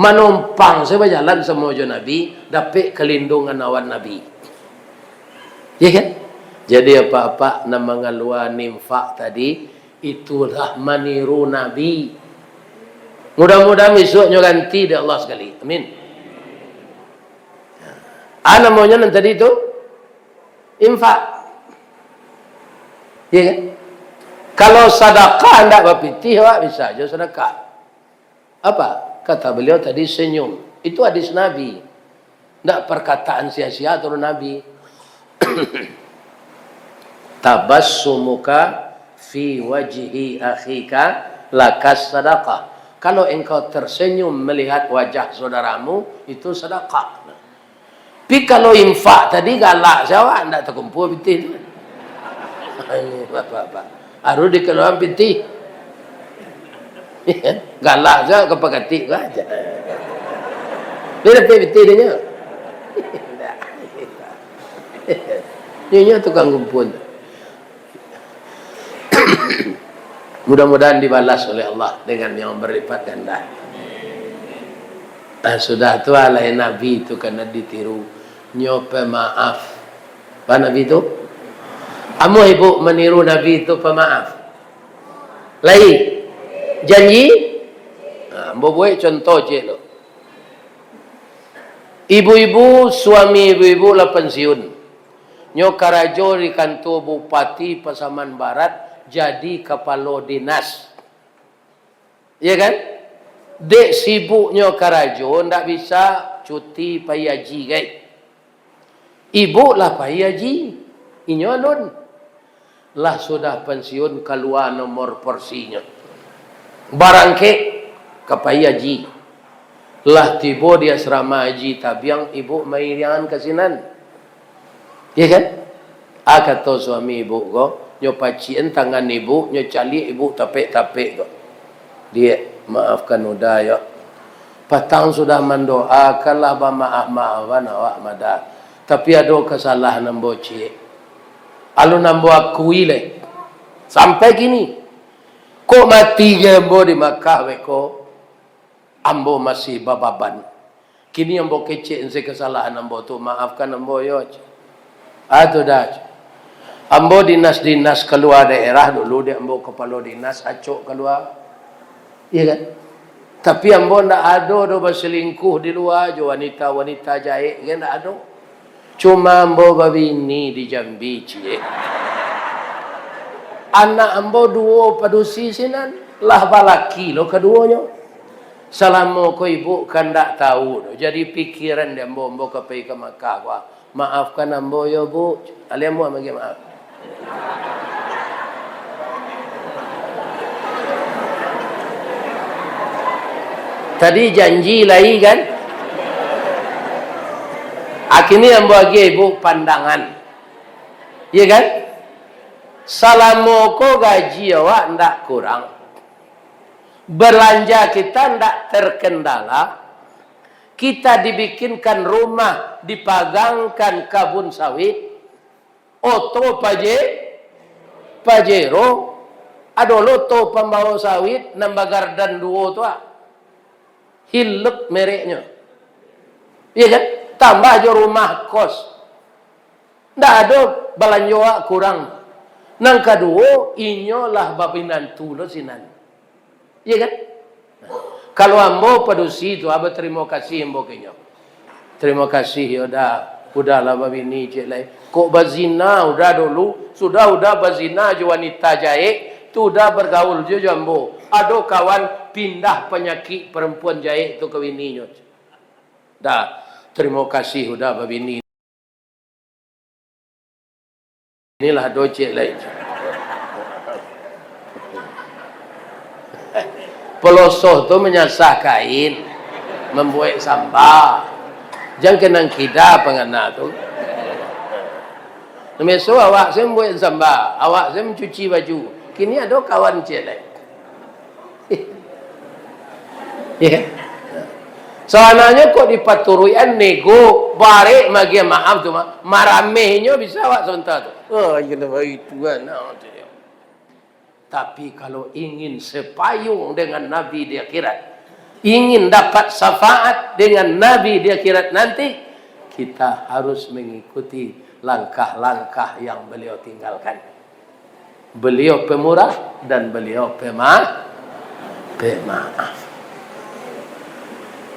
Menumpang saya berjalan sama je Nabi, dapat kelindungan awan Nabi. Ya kan? Jadi apa-apa nama ngaluan infak tadi, itulah meniru Nabi. Mudah-mudahan besoknya ganti dari Allah sekali. Amin. Namanya nanti tadi itu infak. Ya kan? Kalau sedekah tidak berpitih, bisa aja sedekah. Apa? Kata beliau tadi senyum. Itu hadis Nabi. Tidak perkataan sia-sia turun Nabi. Tabassumuka fi wajhi akhika lakas sedekah. Kalau engkau tersenyum melihat wajah saudaramu, itu sedekah. Tapi kalau infak tadi galak siapa? Tidak terkumpul pitih. Ini bapak-bapak. Harus dikeluarkan pitih. Galak saja kepakatik aja. Dia dapat pitih dia. Dia tukang kumpul. Mudah-mudahan dibalas oleh Allah dengan yang berlipat ganda. Sudah tu alai Nabi itu kena ditiru. Nyope maaf. Apa Nabi itu? Kamu ibu meniru Nabi itu pemaaf. Lain. Janji. Buat contoh je lo. Ibu-ibu, suami ibu-ibu lah pensiun. Nyo karajo di kantor Bupati Pasaman Barat. Jadi kepala dinas. Ya kan? Dek sibuknya karajo, ndak bisa cuti payaji, guys. Ibu lah payaji. Inyo alun. Lah sudah pensiun keluar nomor porsinya. Barangke ke payaji. Lah tiba di asrama haji tabiang ibu mairian kasinan. Ya kan? Kata suami ibu ko. Nyo pacien tangan ibu, nyo cali ibu tapek-tapek kok. Dia maafkan udah ya. Patang sudah mendoakanlah maaf-maafan awak madah. Tapi ada kesalahan nambo cik. Alu nambo akui le. Sampai kini. Kok mati gembo di Makkah weko. Ambo masih bababan. Kini ambo kecik nse kesalahan nambo tu maafkan nambo yo. Aduh dah. Ambo dinas-dinas keluar daerah dulu dia ambo kepala dinas acok keluar. Iya kan? Tapi ambo ndak ada do berselingkuh di luar jo wanita-wanita jahit kan ndak ada. Cuma ambo babini di Jambi cie. Anak ambo dua padusi sinan lah balaki lo keduanya. Selama ko ibu kan ndak tahu do. Jadi pikiran dia ambo ke Makkah wah. Maafkan ambo ya bu. Aliam mu bagi maaf. Tadi janji lagi kan? Akhirnya yang bagi ibu pandangan. Iya kan? Salamoko gaji awak ndak kurang. Belanja kita ndak terkendala. Kita dibikinkan rumah, dipagangkan kabun sawit. Oto pajero ado loto pembawa sawit nambah gardan duo tu hilep mereknya. Iya kan? Tambah jo rumah kos. Ndak ada belanjoa kurang. Nang kedua inyo lah babinan tulo sinan. Iya kan? Kalau ambo padusi tu aba terima kasih ambo kenyo. Terima kasih udahlah babini cik lai. Kok bazina udah dulu, sudah bazina je wanita jahit, tu udah bergaul je jambo. Ada kawan pindah penyakit perempuan jahit tu ke bininya. Dah, terima kasih udah babini. Inilah do cik lai. Pelosoh tu menyasah kain, membuat sambal. Jangan kenang kida pengana tu. Meso awak saya buat zamba, awak saya mencuci baju. Kini ada kawan celek. Ya. Soalnya kok dipaturuian nego barek magi maaf tu maramehnya bisa awak sonta tu. Oh, iyalah itu kan. Tapi kalau ingin sepayung dengan Nabi di akhirat, ingin dapat syafaat dengan Nabi di akhirat nanti, kita harus mengikuti langkah-langkah yang beliau tinggalkan. Beliau pemurah dan beliau pemaaf.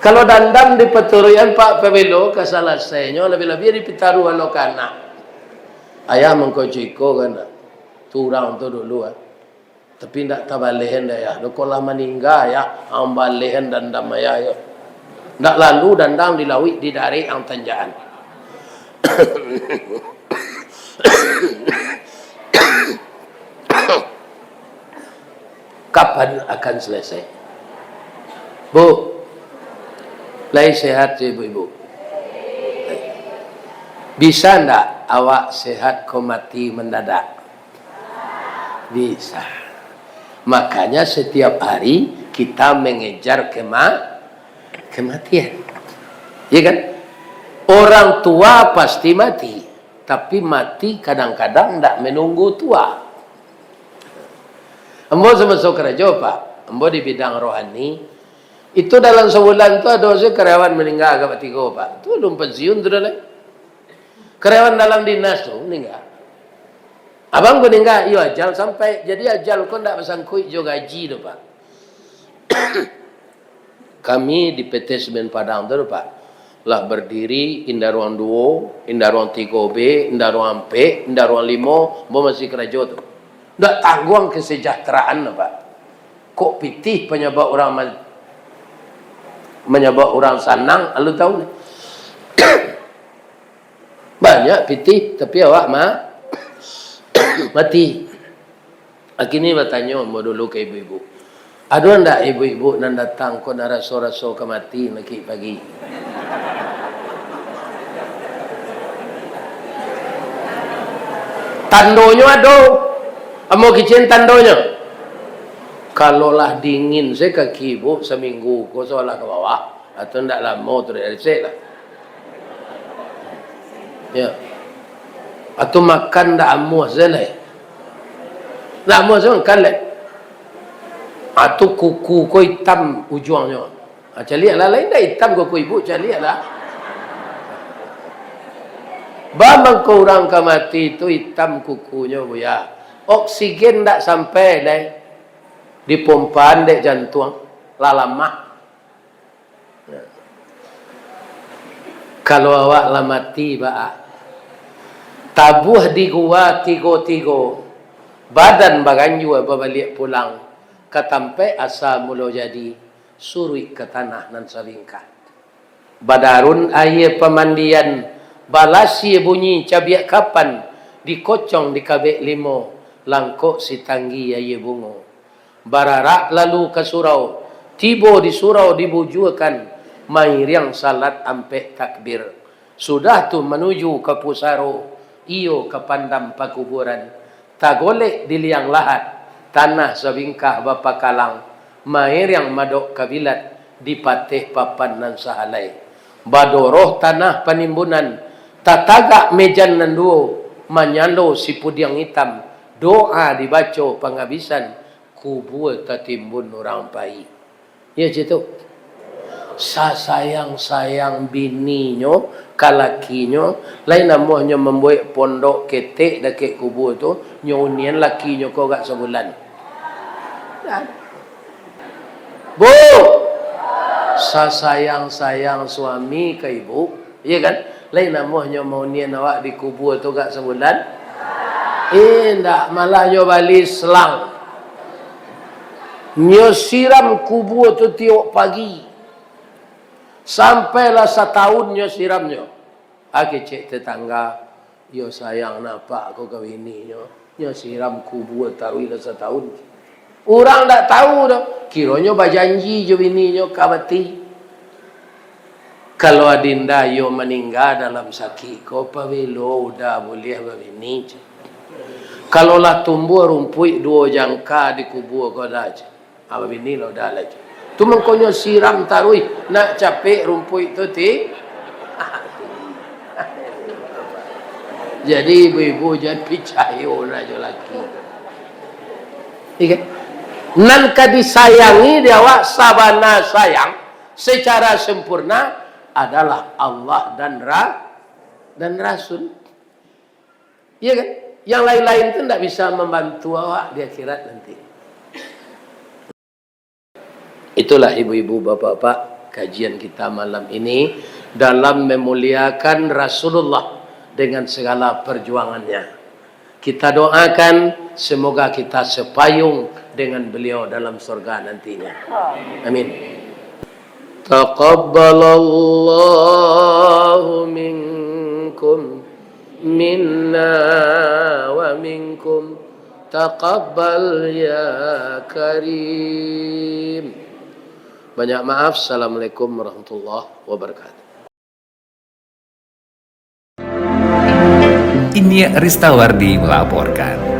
Kalau dandam di peturian Pak Pebelo keselesainya lebih-lebih di pitaru alokana. Ayah mengkociko kan. Turang tu dulu Tapi ndak tabalehan dah ya. Dokolah meninggal ya ambalehan dandam ayah ya. Ndak lalu dandam dilawi di dari ang tanjaan. Kapan akan selesai? Bu, lagi sehat ibu-ibu? Bisa ndak awak sehat kau mati mendadak? Bisa. Makanya setiap hari kita mengejar kematian. Ya kan? Orang tua pasti mati. Tapi mati kadang-kadang ndak menunggu tua. Ambo masuk kerja Pak. Ambo di bidang rohani. Itu dalam sebulan tu ada karyawan meninggal agak 3 Pak. Tu belum pensiun tu dah lah. Karyawan dalam dinas tu meninggal. Abang meninggal, iya ajal sampai. Jadi ajal kau tak bersangkut jo gaji tu Pak. Kami di PT Semen Padang tu Pak. Lah berdiri indah ruang 2, indah ruang 3B, indah ruang P, indah ruang 5. Ambo masih kerja tu. Tak tanggung kesejahteraan Pak. Kok pitih penyebab orang sanang, lu tahu ni. Banyak pitih tapi awak mati. Akhirnya bertanya mau dulu ke ibu-ibu. Ada ndak ibu-ibu nan datang kau nak raso-raso ke mati lagi pagi? Tandonya ada. Amo kicen tandonya. Kalaulah dingin saya kaki ibu seminggu kau seolah ke bawah atau ndak lama tu dari saya lah. Ya. Atau makan ndak amuh zelai. Ndak amuh saya kan leh. Atau kuku kau hitam ujungnya. Cari lah lain dah hitam kuku ibu cari lah. Bambang kau orang ke mati itu hitam kukunya bu ya. Oksigen ndak sampai deh. Dipompaan dek jantung lalamah. Kalau awak lah mati tabuh di gua tigo badan baganju apa balik pulang katampe asa mulo jadi surui ke tanah nan salingkat badarun aye pemandian balasi bunyi cabiak kapan dikocong di kabek limo langkok si tanggi aye bungo bararak lalu ke surau tibo di surau dibujukan mairiang salat ampe takbir sudah tu menuju ke pusaro iyo ke pandam pakuburan tagolek di liang lahat tanah sabingkah bapa kalang mairiang madok kabilat di patih papan nan sahalai badoroh tanah penimbunan tatagak mejan nan duo manyalo si pudiang hitam doa dibaca penghabisan kubur tertimbun orang baik. Ya gitu. Sayang bininya, kalakinya, lain namanya membuat pondok ketek dekat kubur tu, nyonian lakinya kau gak sebulan. Bu, sayang suami ke ibu, iya kan? Lain namanya mau nian awak di kubur tu gak sebulan. Ndak malah nyo balik selang. Nyo siram kubur tu tiap pagi. Sampailah 1 tahun nyo siram nyo. Aki cek tetangga, yo sayang napa aku kawin ni nyo. Nyo siram kubur taruh 1 tahun. Orang tak tahu dah. Kiranya berjanji je bini nyo kabati. Kalau adinda yo meninggal dalam sakit, kau pawilo udah boleh begini. Kalau lah tumbuh rumput 2 jangka di kubur kau dah aja. Apa bini lo dah aja. Tu mengkonyo siram tarui nak capek rumput tu ti. Jadi ibu-ibu jangan percaya orang lelaki. Iya. Nan disayangi dia awak sabana sayang secara sempurna adalah Allah dan Rasul. Iya kan? Yang lain-lain itu tidak bisa membantu awak di akhirat nanti. Itulah ibu-ibu, bapak-bapak, kajian kita malam ini dalam memuliakan Rasulullah dengan segala perjuangannya. Kita doakan semoga kita sepayung dengan beliau dalam surga nantinya. Amin. Taqabbalallahu minkum minna wa minkum taqabbal ya karim. Banyak maaf. Assalamualaikum warahmatullahi wabarakatuh. Ini Ristawardi melaporkan.